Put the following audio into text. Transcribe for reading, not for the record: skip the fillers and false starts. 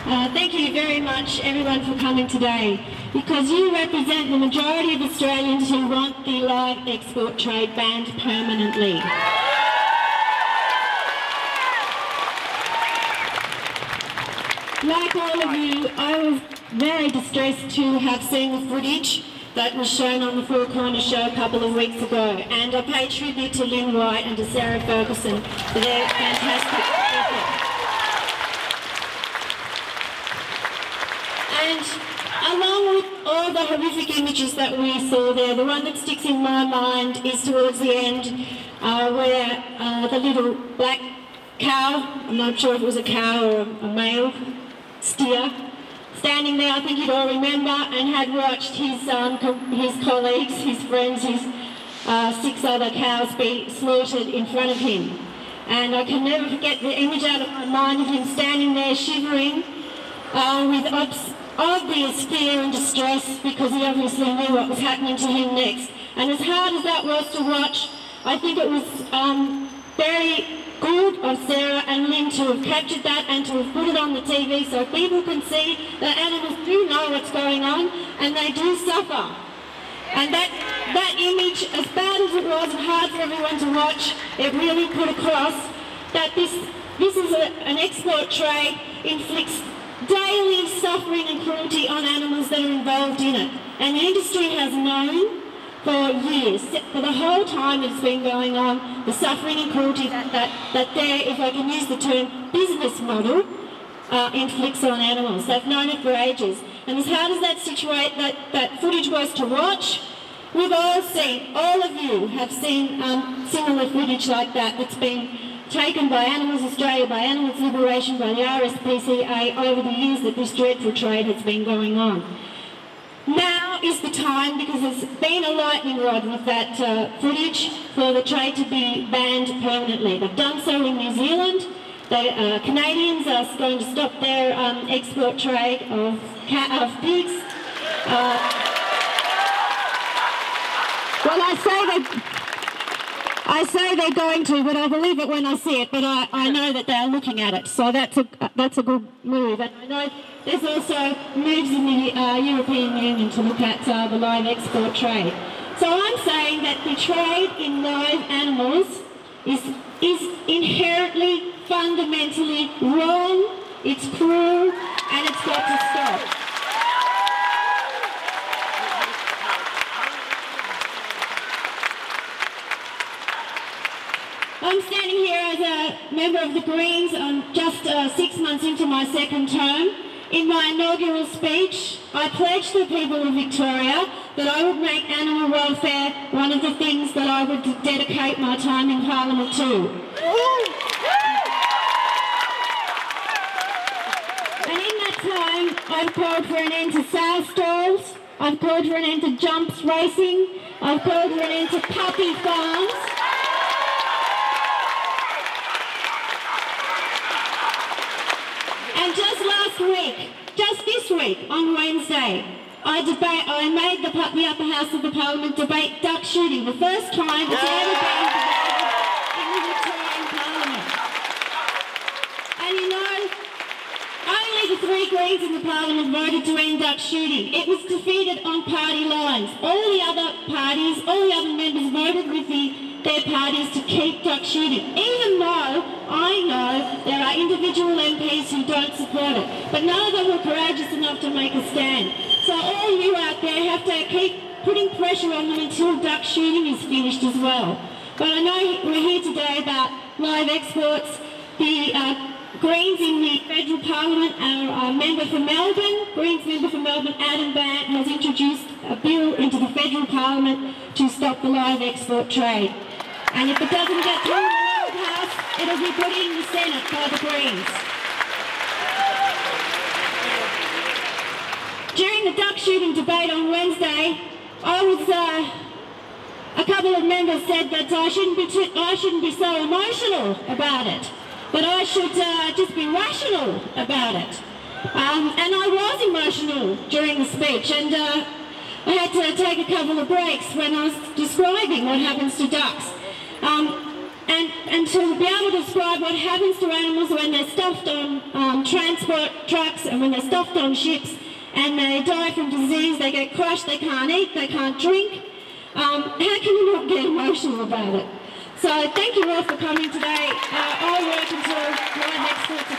Thank you very much, everyone, for coming today, because you represent the majority of Australians who want the live export trade banned permanently. Like all of you, I was very distressed to have seen the footage that was shown on the Four Corners show a couple of weeks ago, and I pay tribute to Lynn White and to Sarah Ferguson for their fantastic effort. And along with all the horrific images that we saw there, the one that sticks in my mind is towards the end where the little black cow, I'm not sure if it was a cow or a male steer, standing there, I think you'd all remember, and had watched his colleagues, his friends, his 6 other cows be slaughtered in front of him. And I can never forget the image out of my mind of him standing there shivering with obvious fear and distress, because he obviously knew what was happening to him next. And as hard as that was to watch, I think it was very good of Sarah and Lynn to have captured that and to have put it on the TV so people can see that animals do know what's going on and they do suffer. And that image, as bad as it was and hard for everyone to watch, it really put across that this is an export trade inflicts daily suffering and cruelty on animals that are involved in it. And the industry has known for years, for the whole time it's been going on, the suffering and cruelty that their, if I can use the term, business model inflicts on animals. They've known it for ages. And as hard as that footage was to watch, we've all seen, all of you have seen similar footage like that that's been taken by Animals Australia, by Animals Liberation, by the RSPCA over the years that this dreadful trade has been going on. Now is the time, because there's been a lightning rod with that footage, for the trade to be banned permanently. They've done so in New Zealand. The Canadians are going to stop their export trade of pigs. Well, I say they're going to, but I believe it when I see it. But I know that they're looking at it, so that's a good move. And I know there's also moves in the European Union to look at the live export trade. So I'm saying that the trade in live animals is inherently, fundamentally wrong. It's cruel, and it's got to stop. I'm standing here as a member of the Greens. I'm just 6 months into my second term. In my inaugural speech, I pledged the people of Victoria that I would make animal welfare one of the things that I would dedicate my time in Parliament to. And in that time, I've called for an end to sow stalls, I've called for an end to jumps racing, I've called for an end to puppy farms. Just this week, on Wednesday, I made the upper house of the Parliament debate duck shooting, the first time it's ever been debated in the Victorian Parliament. And you know, only the 3 Greens in the Parliament voted to end duck shooting. It was defeated on party lines. All the other parties, all the other members voted with their parties to keep duck shooting, even though I know there are individual MPs who don't support it. But none of them were courageous enough to make a stand. So all you out there have to keep putting pressure on them until duck shooting is finished as well. But I know we're here today about live exports. The Greens in the Federal Parliament, our member for Melbourne, Greens member for Melbourne, Adam Bandt, has introduced a bill into the Federal Parliament to stop the live export trade. And if it doesn't get through the lower house, it'll be put in the Senate by the Greens. During the duck shooting debate on Wednesday, a couple of members said that I shouldn't be so emotional about it, but I should just be rational about it. And I was emotional during the speech, and I had to take a couple of breaks when I was describing what happens to ducks. and to be able to describe what happens to animals when they're stuffed on transport trucks and when they're stuffed on ships and they die from disease, they get crushed, they can't eat, they can't drink. How can you not get emotional about it? So thank you all for coming today. I'll work until my next talk.